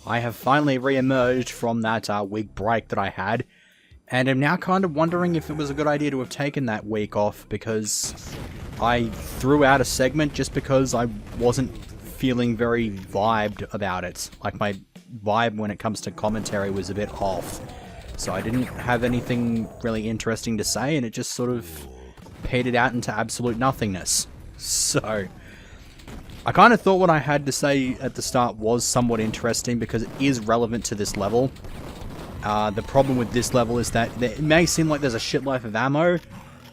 I have finally re-emerged from that week break that I had, and I'm now kind of wondering if it was a good idea to have taken that week off, because I threw out a segment just because I wasn't feeling very vibed about it. Like, my vibe when it comes to commentary was a bit off, so I didn't have anything really interesting to say, and it just sort of petered out into absolute nothingness. So I kind of thought what I had to say at the start was somewhat interesting because it is relevant to this level. The problem with this level is that it may seem like there's a shit life of ammo,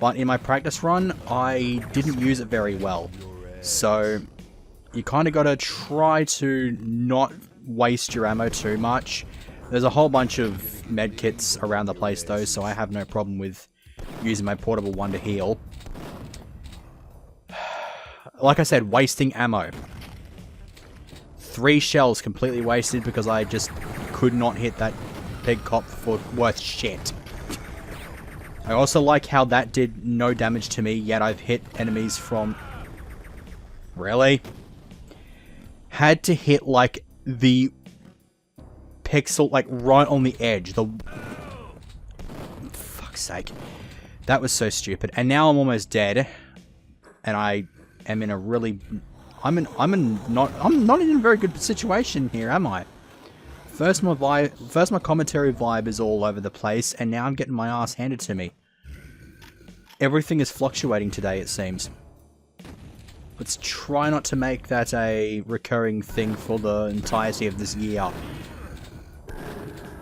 but in my practice run, I didn't use it very well. So you kind of got to try to not waste your ammo too much. There's a whole bunch of medkits around the place though, so I have no problem with using my portable one to heal. Like I said, wasting ammo. 3 shells completely wasted because I just could not hit that pig cop for worth shit. I also like how that did no damage to me, yet I've hit enemies from... Really? Had to hit, like, the pixel, like, right on the edge. Fuck's sake. That was so stupid. And now I'm almost dead. And I am in a really... I'm not in a very good situation here, am I? First my commentary vibe is all over the place, and now I'm getting my ass handed to me. Everything is fluctuating today, it seems. Let's try not to make that a recurring thing for the entirety of this year.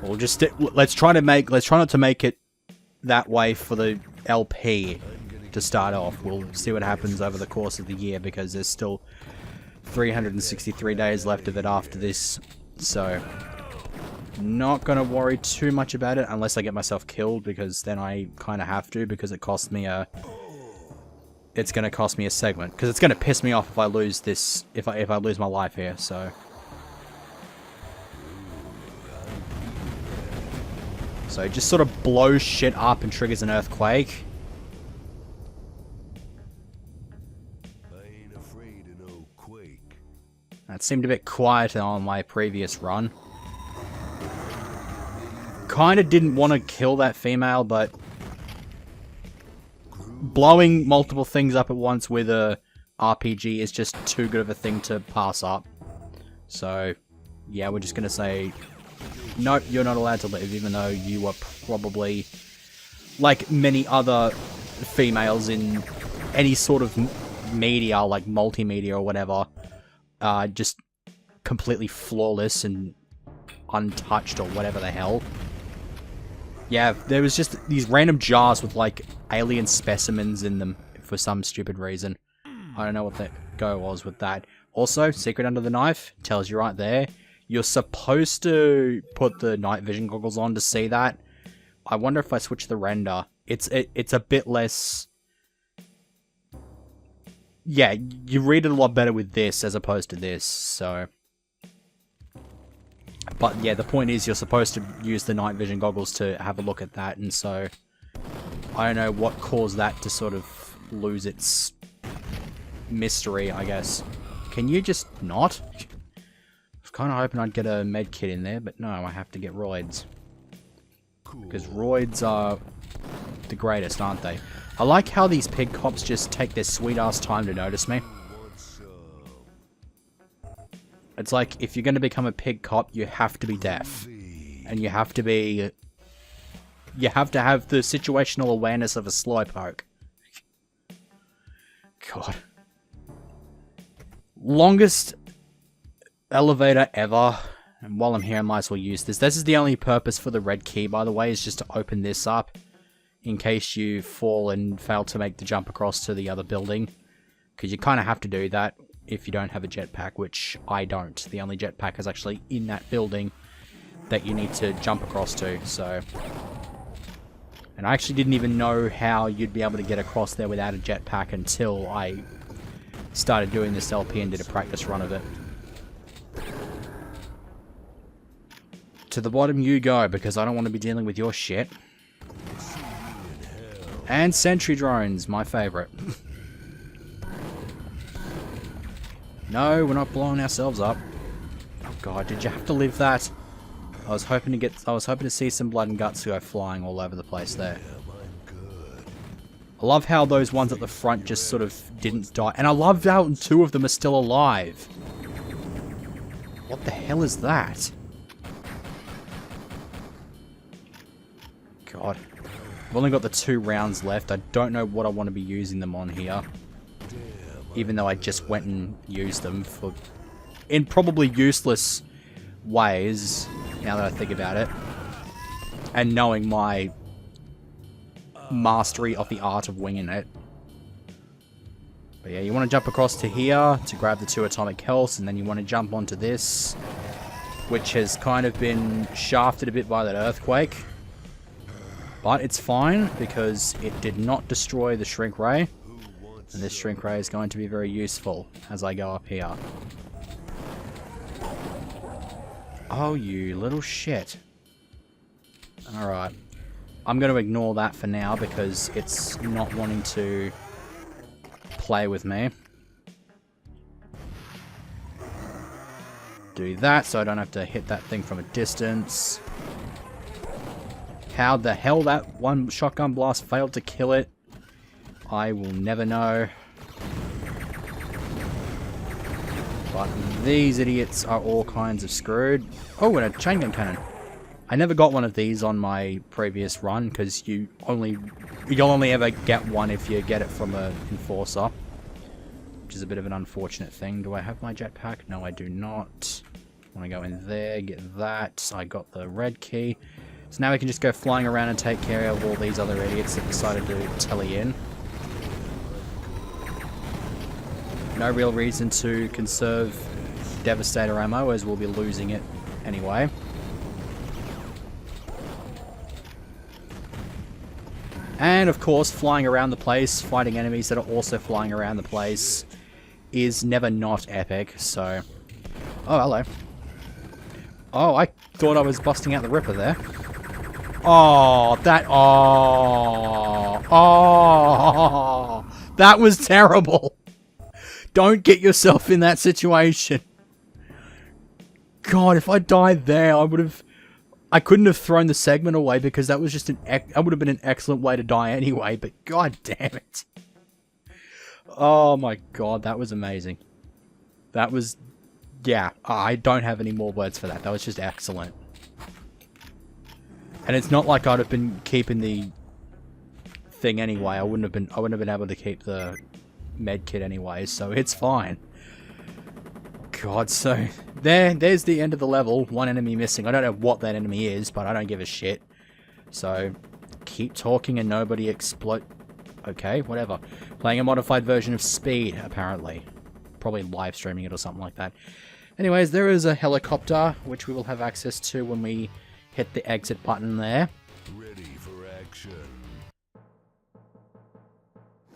We'll just let's try not to make it that way for the LP to start off. We'll see what happens over the course of the year, because there's still 363 days left of it after this, so not gonna worry too much about it unless I get myself killed, because then I kind of have to, because it costs me a... It's gonna cost me a segment, because it's gonna piss me off if I lose this, if I lose my life here. So it just sort of blows shit up and triggers an earthquake. That seemed a bit quieter on my previous run. Kinda didn't want to kill that female, but blowing multiple things up at once with a RPG is just too good of a thing to pass up. So, yeah, we're just gonna say, nope, you're not allowed to live, even though you are probably, like many other females in any sort of media, like multimedia or whatever, just completely flawless and untouched or whatever the hell. Yeah, there was just these random jars with, like, alien specimens in them for some stupid reason. I don't know what the go was with that. Also, secret under the knife, tells you right there. You're supposed to put the night vision goggles on to see that. I wonder if I switch the render. It's a bit less... Yeah, you read it a lot better with this as opposed to this, so... But yeah, the point is you're supposed to use the night vision goggles to have a look at that, and so... I don't know what caused that to sort of lose its mystery, I guess. Can you just not? I was kind of hoping I'd get a med kit in there, but no, I have to get roids. Because roids are the greatest, aren't they? I like how these pig cops just take their sweet-ass time to notice me. It's like, if you're going to become a pig cop, you have to be deaf. And you have to be... You have to have the situational awareness of a slowpoke. God. Longest elevator ever. And while I'm here, I might as well use this. This is the only purpose for the red key, by the way, is just to open this up. In case you fall and fail to make the jump across to the other building. Because you kind of have to do that if you don't have a jetpack, which I don't. The only jetpack is actually in that building that you need to jump across to, so... And I actually didn't even know how you'd be able to get across there without a jetpack until I started doing this LP and did a practice run of it. To the bottom you go, because I don't want to be dealing with your shit. And sentry drones, my favourite. No, we're not blowing ourselves up. Oh, God, did you have to live that? I was hoping to see some blood and guts go flying all over the place there. I love how those ones at the front just sort of didn't die. And I love how 2 of them are still alive. What the hell is that? God. I've only got the 2 rounds left. I don't know what I want to be using them on here. Even though I just went and used them in probably useless ways, now that I think about it. And knowing my mastery of the art of winging it. But yeah, you want to jump across to here to grab the 2 atomic healths, and then you want to jump onto this, which has kind of been shafted a bit by that earthquake. But it's fine, because it did not destroy the shrink ray. And this shrink ray is going to be very useful as I go up here. Oh, you little shit. Alright. I'm going to ignore that for now because it's not wanting to play with me. Do that so I don't have to hit that thing from a distance. How the hell that one shotgun blast failed to kill it, I will never know. But these idiots are all kinds of screwed. Oh, and a chain gun cannon. I never got one of these on my previous run because you'll only ever get one if you get it from an enforcer, which is a bit of an unfortunate thing. Do I have my jetpack? No, I do not. I want to go in there, get that. I got the red key. So now we can just go flying around and take care of all these other idiots that decided to telly in. No real reason to conserve Devastator ammo, as we'll be losing it anyway. And of course, flying around the place, fighting enemies that are also flying around the place, is never not epic, so... Oh, hello. Oh, I thought I was busting out the Ripper there. Oh, that... Oh! Oh! That was terrible! Don't get yourself in that situation. God, if I died there, I couldn't have thrown the segment away because that was just that would have been an excellent way to die anyway, but god damn it. Oh my god, that was amazing. That was... Yeah, I don't have any more words for that. That was just excellent. And it's not like I'd have been keeping the thing anyway. I wouldn't have been able to keep the med kit anyway, so it's fine. God, so there's the end of the level. One enemy missing. I don't know what that enemy is, but I don't give a shit. So keep talking and nobody explode. Okay, whatever. Playing a modified version of Speed, apparently. Probably live streaming it or something like that. Anyways, there is a helicopter, which we will have access to when we hit the exit button there. Ready for action.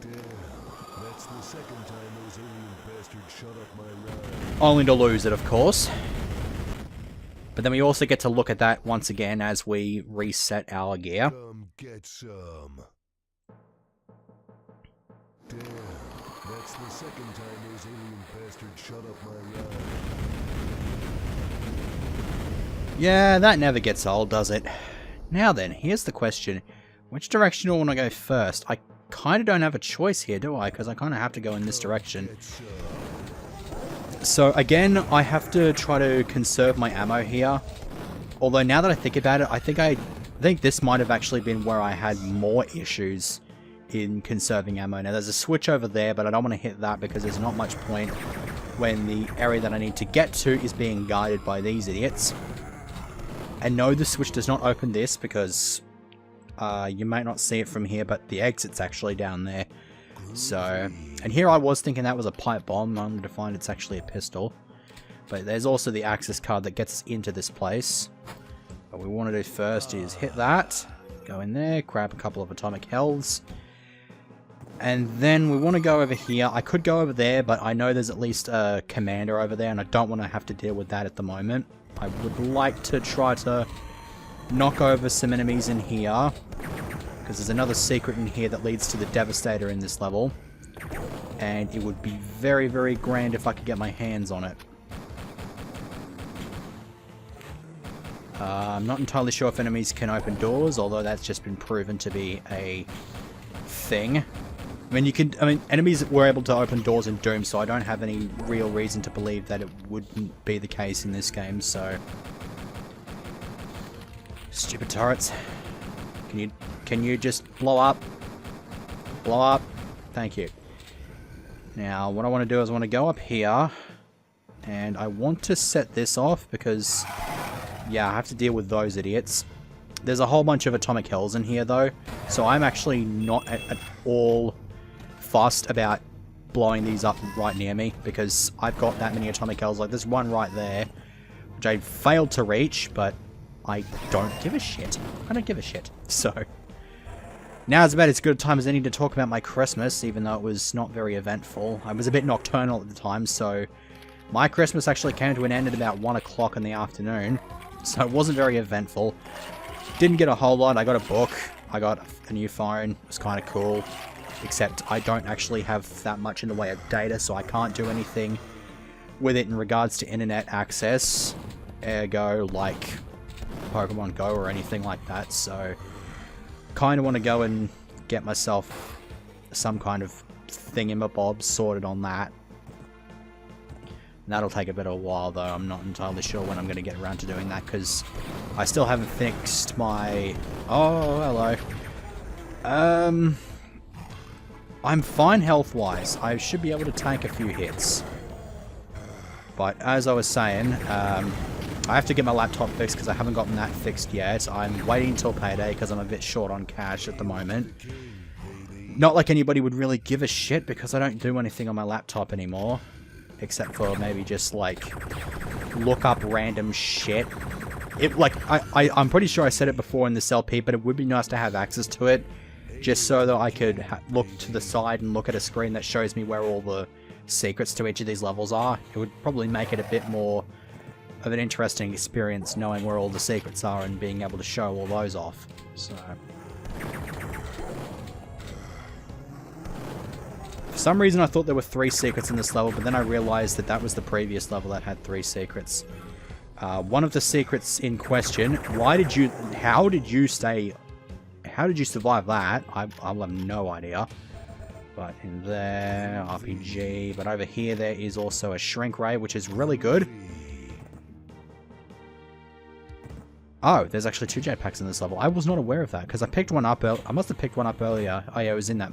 Damn, that's the second time those alien bastards shut up my ride. Only to lose it, of course. But then we also get to look at that once again as we reset our gear. Come get some. Damn, that's the second time those alien bastards shut up my ride. Yeah, that never gets old, does it? Now then, here's the question. Which direction do I want to go first? I kind of don't have a choice here, do I? Because I kind of have to go in this direction. So again, I have to try to conserve my ammo here. Although now that I think about it, I think this might have actually been where I had more issues in conserving ammo. Now there's a switch over there, but I don't want to hit that because there's not much point when the area that I need to get to is being guided by these idiots. And no, the switch does not open this because you might not see it from here, but the exit's actually down there. So, and here I was thinking that was a pipe bomb, only to find it's actually a pistol. But there's also the access card that gets us into this place. What we want to do first is hit that, go in there, grab a couple of atomic healths. And then we want to go over here. I could go over there, but I know there's at least a commander over there, and I don't want to have to deal with that at the moment. I would like to try to knock over some enemies in here, because there's another secret in here that leads to the Devastator in this level. And it would be very, very grand if I could get my hands on it. I'm not entirely sure if enemies can open doors, although that's just been proven to be a thing. I mean, enemies were able to open doors in Doom, so I don't have any real reason to believe that it wouldn't be the case in this game, so... Stupid turrets. Can you just blow up? Blow up. Thank you. Now, what I want to do is I want to go up here, and I want to set this off because... Yeah, I have to deal with those idiots. There's a whole bunch of atomic hells in here, though, so I'm actually not at all fussed about blowing these up right near me, because I've got that many atomic hells. Like, there's one right there, which I failed to reach, but I don't give a shit. I don't give a shit. So, now is about as good a time as any to talk about my Christmas, even though it was not very eventful. I was a bit nocturnal at the time, so my Christmas actually came to an end at about 1 o'clock in the afternoon. So it wasn't very eventful. Didn't get a whole lot. I got a book. I got a new phone. It was kind of cool. Except I don't actually have that much in the way of data, so I can't do anything with it in regards to internet access. Ergo, like Pokemon Go or anything like that. So kind of want to go and get myself some kind of thingamabob sorted on that. That'll take a bit of a while, though. I'm not entirely sure when I'm going to get around to doing that, because I still haven't fixed my... Oh, hello. I'm fine health-wise. I should be able to tank a few hits. But as I was saying, I have to get my laptop fixed because I haven't gotten that fixed yet. I'm waiting until payday because I'm a bit short on cash at the moment. Not like anybody would really give a shit because I don't do anything on my laptop anymore. Except for maybe just, like, look up random shit. I'm pretty sure I said it before in this LP, but it would be nice to have access to it. Just so that I could look to the side and look at a screen that shows me where all the secrets to each of these levels are. It would probably make it a bit more of an interesting experience knowing where all the secrets are and being able to show all those off. So... For some reason I thought there were 3 secrets in this level, but then I realized that that was the previous level that had 3 secrets. One of the secrets in question, how did you survive that? I'll have no idea. But in there, RPG, but over here there is also a shrink ray, which is really good. Oh, there's actually 2 jetpacks in this level. I was not aware of that, because I picked one up, I must have picked one up earlier. Oh yeah, it was in that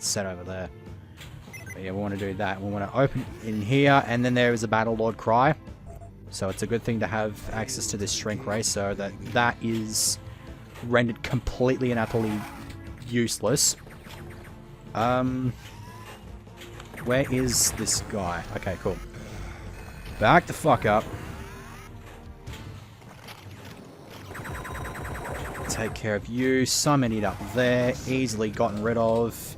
set over there. But yeah, we want to do that. We want to open in here, and then there is a Battle Lord Cry. So it's a good thing to have access to this shrink ray, so that is rendered completely and utterly useless. Where is this guy? Okay, cool. Back the fuck up. Take care of you. Summon it up there. Easily gotten rid of.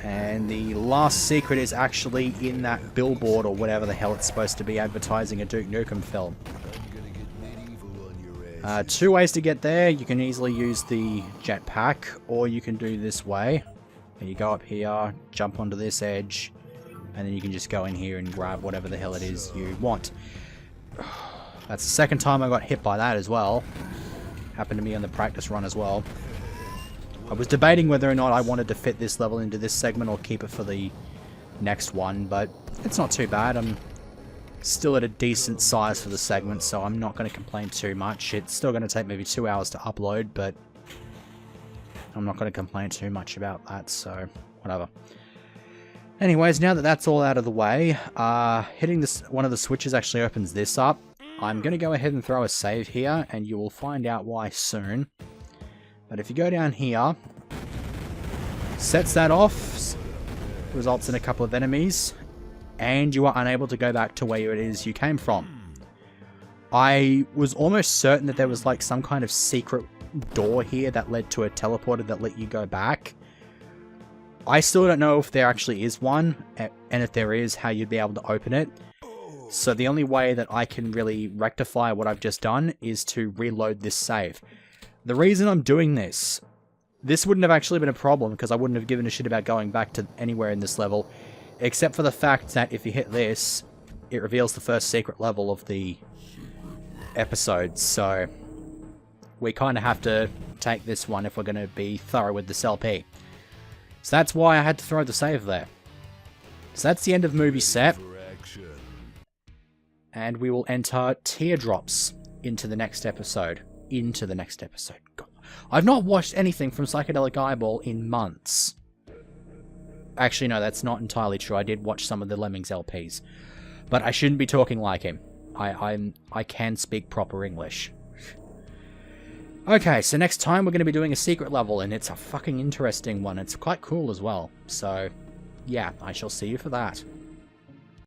And the last secret is actually in that billboard or whatever the hell it's supposed to be advertising a Duke Nukem film. 2 ways to get there. You can easily use the jetpack, or you can do this way. And you go up here, jump onto this edge, and then you can just go in here and grab whatever the hell it is you want. That's the second time I got hit by that as well. Happened to me on the practice run as well. I was debating whether or not I wanted to fit this level into this segment or keep it for the next one, but it's not too bad. I'm still at a decent size for the segment, so I'm not going to complain too much. It's still going to take maybe 2 hours to upload, but I'm not going to complain too much about that, so whatever. Anyways, now that that's all out of the way, hitting one of the switches actually opens this up. I'm going to go ahead and throw a save here, and you will find out why soon. But if you go down here, sets that off, results in a couple of enemies, and you are unable to go back to where it is you came from. I was almost certain that there was like some kind of secret door here that led to a teleporter that let you go back. I still don't know if there actually is one, and if there is, how you'd be able to open it. So the only way that I can really rectify what I've just done is to reload this save. The reason I'm doing this wouldn't have actually been a problem because I wouldn't have given a shit about going back to anywhere in this level, except for the fact that if you hit this, it reveals the first secret level of the episodes, so we kind of have to take this one if we're going to be thorough with this LP. So that's why I had to throw the save there. So that's the end of movie set. And we will enter Teardrops into the next episode. God. I've not watched anything from Psychedelic Eyeball in months. Actually, no, that's not entirely true. I did watch some of the Lemmings LPs. But I shouldn't be talking like him. I can speak proper English. Okay, so next time we're going to be doing a secret level, and it's a fucking interesting one. It's quite cool as well. So, yeah, I shall see you for that.